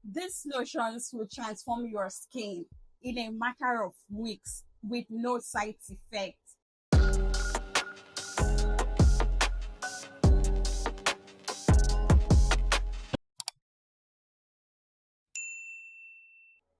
These lotions will transform your skin in a matter of weeks with no side effects.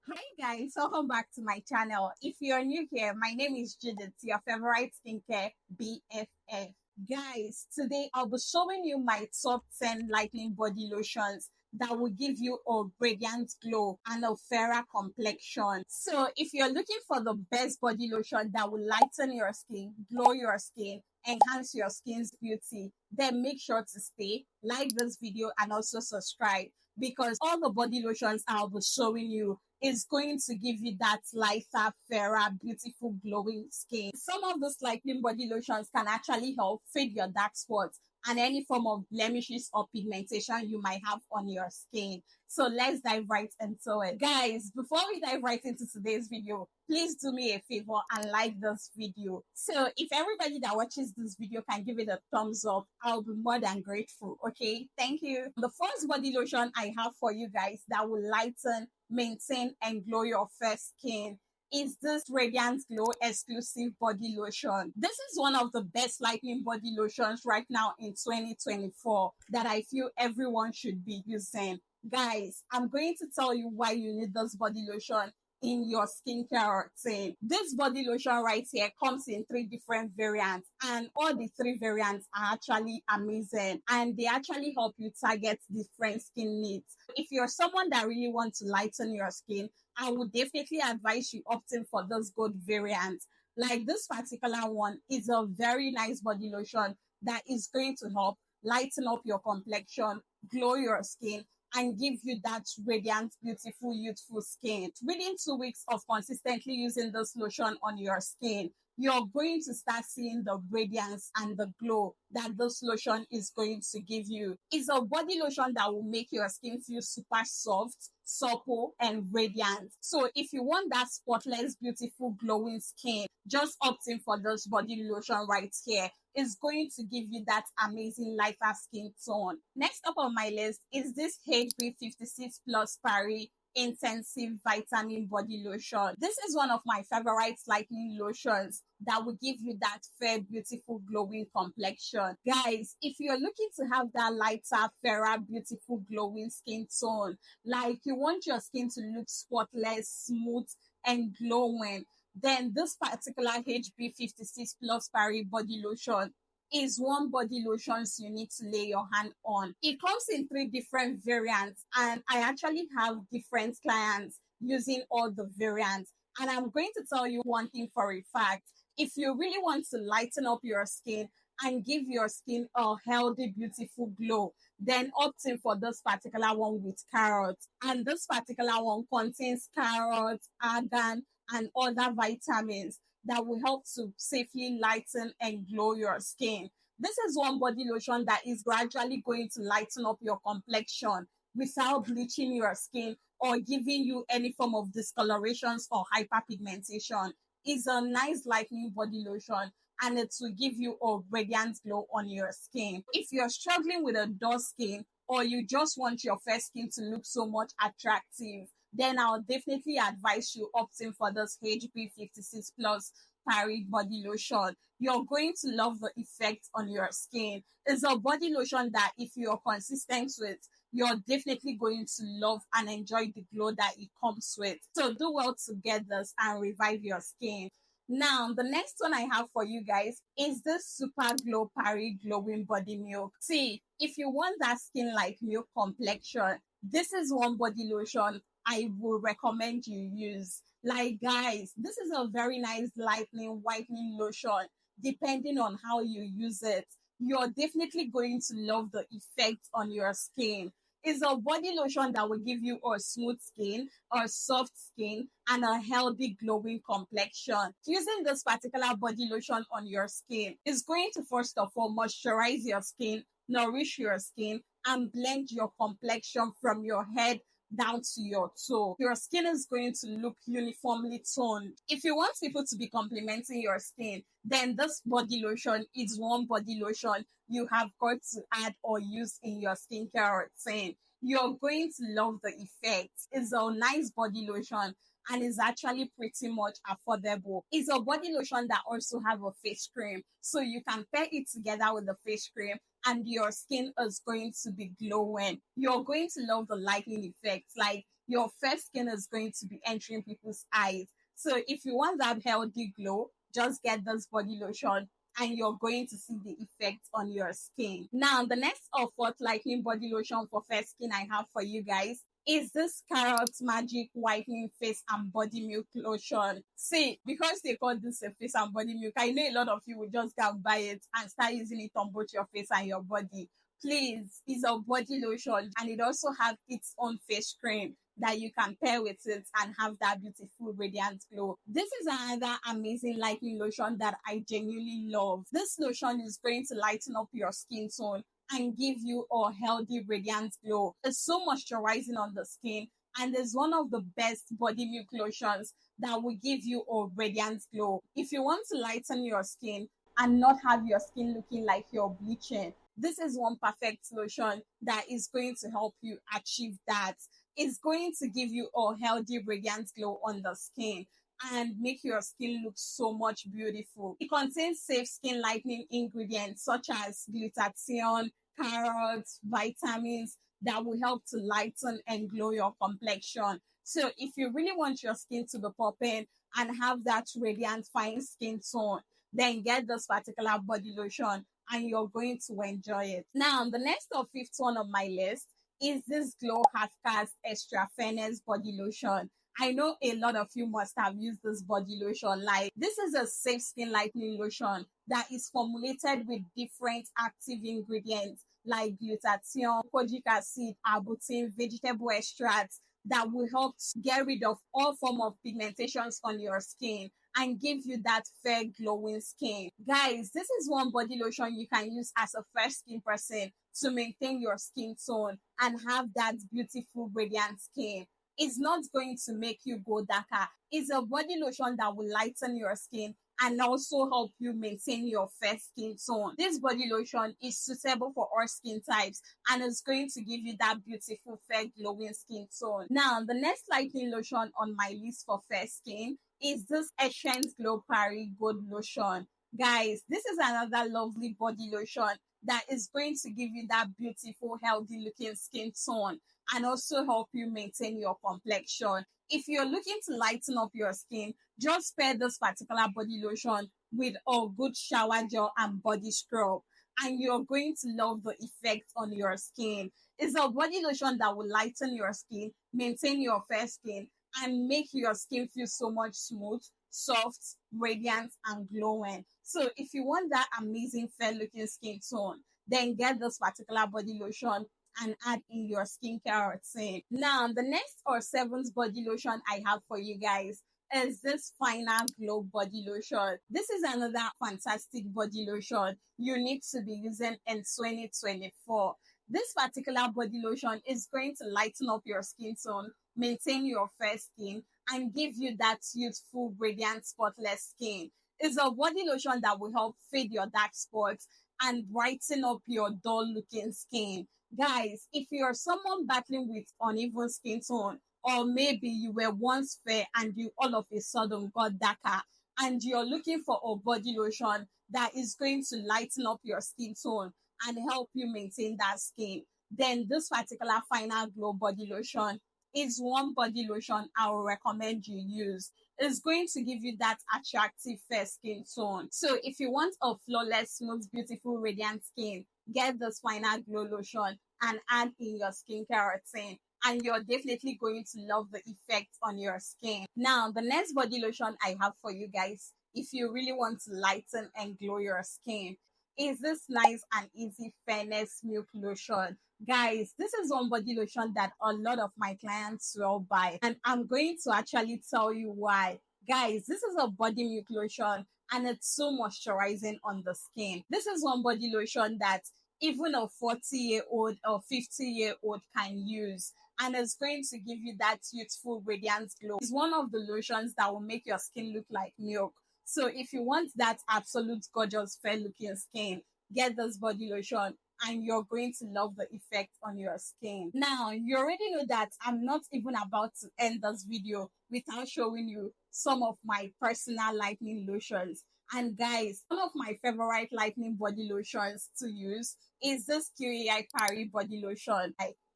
Hi guys, welcome back to my channel. If you're new here, my name is Judith, your favorite skincare BFF. Guys, today I'll be showing you my top 10 lightning body lotions that will give you a radiant glow and a fairer complexion. So if you're looking for the best body lotion that will lighten your skin, glow your skin, enhance your skin's beauty, then make sure to stay, like this video, and also subscribe, because all the body lotions I'll be showing you is going to give you that lighter, fairer, beautiful, glowing skin. Some of those lightning body lotions can actually help fade your dark spots and any form of blemishes or pigmentation you might have on your skin. So let's dive right into it. Guys, before we dive right into today's video, please do me a favor and like this video. So if everybody that watches this video can give it a thumbs up, I'll be more than grateful. Okay, thank you. The first body lotion I have for you guys that will lighten, maintain, and glow your fair skin is this Radiant Glow exclusive body lotion. This is one of the best lightning body lotions right now in 2024 that I feel everyone should be using. Guys, I'm going to tell you why you need this body lotion in your skincare routine. This body lotion right here comes in 3 different variants, and all the 3 variants are actually amazing, and they actually help you target different skin needs. If you're someone that really wants to lighten your skin, I would definitely advise you opting for this gold variant. Like this particular one is a very nice body lotion that is going to help lighten up your complexion, glow your skin, and give you that radiant, beautiful, youthful skin. Within 2 weeks of consistently using this lotion on your skin, you're going to start seeing the radiance and the glow that this lotion is going to give you. It's a body lotion that will make your skin feel super soft, supple, and radiant. So if you want that spotless, beautiful, glowing skin, just opting for this body lotion right here is going to give you that amazing lighter skin tone. Next up on my list is this HB56 Plus Paris Intensive Vitamin Body Lotion. This is one of my favorite lightning lotions that will give you that fair, beautiful, glowing complexion. Guys, if you're looking to have that lighter, fairer, beautiful, glowing skin tone, like you want your skin to look spotless, smooth, and glowing, then this particular HB56 Plus Paris body lotion is one body lotions you need to lay your hand on. It comes in 3 different variants, and I actually have different clients using all the variants. And I'm going to tell you one thing for a fact. If you really want to lighten up your skin and give your skin a healthy, beautiful glow, then opting for this particular one with carrots. And this particular one contains carrots, argan, and other vitamins that will help to safely lighten and glow your skin. This is one body lotion that is gradually going to lighten up your complexion without bleaching your skin or giving you any form of discolorations or hyperpigmentation. It's a nice lightening body lotion, and it will give you a radiant glow on your skin. If you're struggling with a dull skin, or you just want your fair skin to look so much attractive, then I'll definitely advise you opting for this HB56 Plus Paris body lotion. You're going to love the effect on your skin. It's a body lotion that if you're consistent with, you're definitely going to love and enjoy the glow that it comes with. So do well to get this and revive your skin. Now, the next one I have for you guys is this Super Glow Paris Glowing Body Milk. See, if you want that skin like milk complexion, this is one body lotion I will recommend you use. Like, guys, this is a very nice lightening, whitening lotion. Depending on how you use it, you're definitely going to love the effect on your skin. It's a body lotion that will give you a smooth skin, a soft skin, and a healthy, glowing complexion. Using this particular body lotion on your skin is going to first of all moisturize your skin, nourish your skin, and blend your complexion from your head down to your toe. Your skin is going to look uniformly toned. If you want people to be complimenting your skin, then this body lotion is one body lotion you have got to add or use in your skincare routine. You're going to love the effect. It's a nice body lotion and is actually pretty much affordable. It's a body lotion that also have a face cream. So you can pair it together with the face cream and your skin is going to be glowing. You're going to love the lightening effect. Like your fair skin is going to be entering people's eyes. So if you want that healthy glow, just get this body lotion and you're going to see the effect on your skin. Now, the next or fourth lightening body lotion for fair skin I have for you guys is this Carrot Magic Whitening Face and Body Milk Lotion. See, because they call this a face and body milk, I know a lot of you will just go and buy it and start using it on both your face and your body. Please, it's a body lotion and it also has its own face cream that you can pair with it and have that beautiful radiant glow. This is another amazing lightening lotion that I genuinely love. This lotion is going to lighten up your skin tone and give you a healthy radiant glow. It's so moisturizing on the skin and is one of the best body milk lotions that will give you a radiant glow. If you want to lighten your skin and not have your skin looking like you're bleaching, this is one perfect lotion that is going to help you achieve that. It's going to give you a healthy radiant glow on the skin and make your skin look so much beautiful. It contains safe skin lightening ingredients such as glutathione, carrots, vitamins that will help to lighten and glow your complexion. So if you really want your skin to be popping and have that radiant fine skin tone, then get this particular body lotion and you're going to enjoy it. Now, the next or fifth one on my list is this Glow Half Cast Extra Fairness Body Lotion. I know a lot of you must have used this body lotion. Like, this is a safe skin lightening lotion that is formulated with different active ingredients like glutathione, kojic acid, arbutin, vegetable extracts that will help get rid of all form of pigmentations on your skin and give you that fair glowing skin. Guys, this is one body lotion you can use as a fair skin person to maintain your skin tone and have that beautiful radiant skin. It's not going to make you go darker. It's a body lotion that will lighten your skin and also help you maintain your fair skin tone. This body lotion is suitable for all skin types and is going to give you that beautiful fair glowing skin tone. Now, the next lightening lotion on my list for fair skin is this Essence Glow Paris Gold Lotion. Guys, this is another lovely body lotion that is going to give you that beautiful, healthy looking skin tone and also help you maintain your complexion. If you're looking to lighten up your skin, just pair this particular body lotion with a good shower gel and body scrub, and you're going to love the effect on your skin. It's a body lotion that will lighten your skin, maintain your fair skin, and make your skin feel so much smooth, soft, radiant, and glowing. So if you want that amazing fair looking skin tone, then get this particular body lotion and add in your skincare routine. Now, the next or seventh body lotion I have for you guys is this Final Glow body lotion. This is another fantastic body lotion you need to be using in 2024. This particular body lotion is going to lighten up your skin tone, maintain your fair skin, and give you that youthful, radiant, spotless skin. It's a body lotion that will help fade your dark spots and brighten up your dull looking skin. Guys, if you're someone battling with uneven skin tone, or maybe you were once fair and you all of a sudden got darker, and you're looking for a body lotion that is going to lighten up your skin tone and help you maintain that skin, then this particular Final Glow body lotion is one body lotion I will recommend you use. It's going to give you that attractive fair skin tone. So if you want a flawless, smooth, beautiful, radiant skin, get this Final Glow lotion and add in your skincare routine, and you're definitely going to love the effect on your skin. Now, the next body lotion I have for you guys, if you really want to lighten and glow your skin, is this nice and easy Fairness Milk Lotion. Guys, this is one body lotion that a lot of my clients will buy, and I'm going to actually tell you why. Guys, this is a body milk lotion and it's so moisturizing on the skin. This is one body lotion that even a 40-year-old or 50-year-old can use, and it's going to give you that youthful radiant glow. It's one of the lotions that will make your skin look like milk. So if you want that absolute gorgeous fair looking skin, get this body lotion and you're going to love the effect on your skin. Now, you already know that I'm not even about to end this video without showing you some of my personal lightening lotions. And guys, one of my favorite lightening body lotions to use is this QEI Paris body lotion.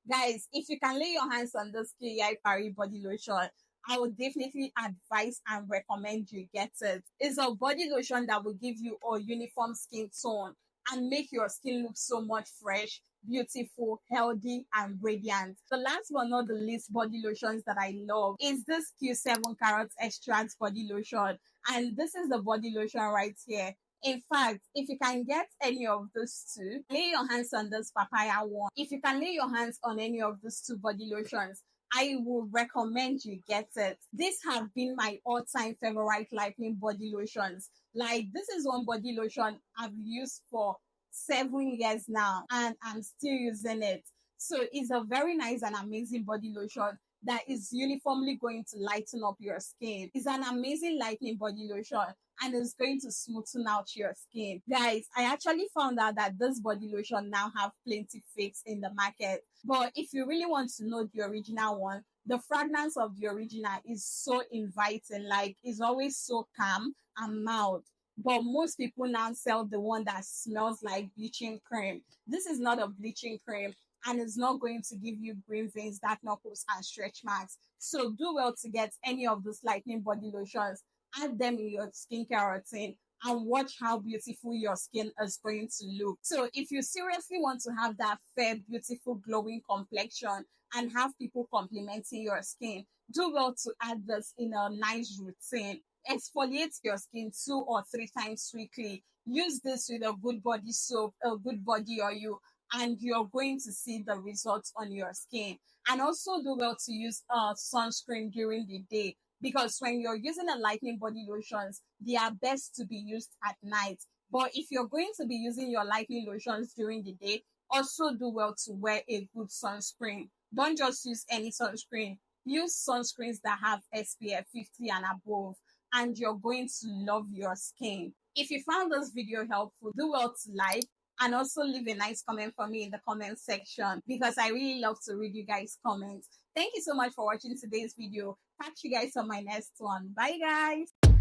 Guys, if you can lay your hands on this QEI Paris body lotion, I would definitely advise and recommend you get it. It's a body lotion that will give you a uniform skin tone and make your skin look so much fresh, beautiful, healthy, and radiant. The last but not the least body lotions that I love is this Q7 Carrot Extract body lotion. And this is the body lotion right here. In fact, if you can get any of those two, lay your hands on this papaya one. If you can lay your hands on any of those two body lotions, I would recommend you get it. These have been my all-time favorite lightening body lotions. Like, this is one body lotion I've used for 7 years now, and I'm still using it. So it's a very nice and amazing body lotion that is uniformly going to lighten up your skin. It's an amazing lightening body lotion and it's going to smoothen out your skin. Guys, I actually found out that this body lotion now have plenty fakes in the market. But if you really want to know the original one, the fragrance of the original is so inviting, like it's always so calm and mild. But most people now sell the one that smells like bleaching cream. This is not a bleaching cream and it's not going to give you green veins, dark knuckles, and stretch marks. So do well to get any of those lightening body lotions, add them in your skincare routine, and watch how beautiful your skin is going to look. So if you seriously want to have that fair, beautiful, glowing complexion and have people complimenting your skin, do well to add this in a nice routine. Exfoliate your skin 2 or 3 times weekly. Use this with a good body soap, a good body oil, and you're going to see the results on your skin. And also do well to use sunscreen during the day, because when you're using a lightening body lotions, they are best to be used at night. But if you're going to be using your lightening lotions during the day, also do well to wear a good sunscreen. Don't just use any sunscreen. Use sunscreens that have SPF 50 and above, and you're going to love your skin. If you found this video helpful, do well to like and also leave a nice comment for me in the comment section, because I really love to read you guys' comments. Thank you so much for watching today's video. Catch you guys on my next one. Bye, guys.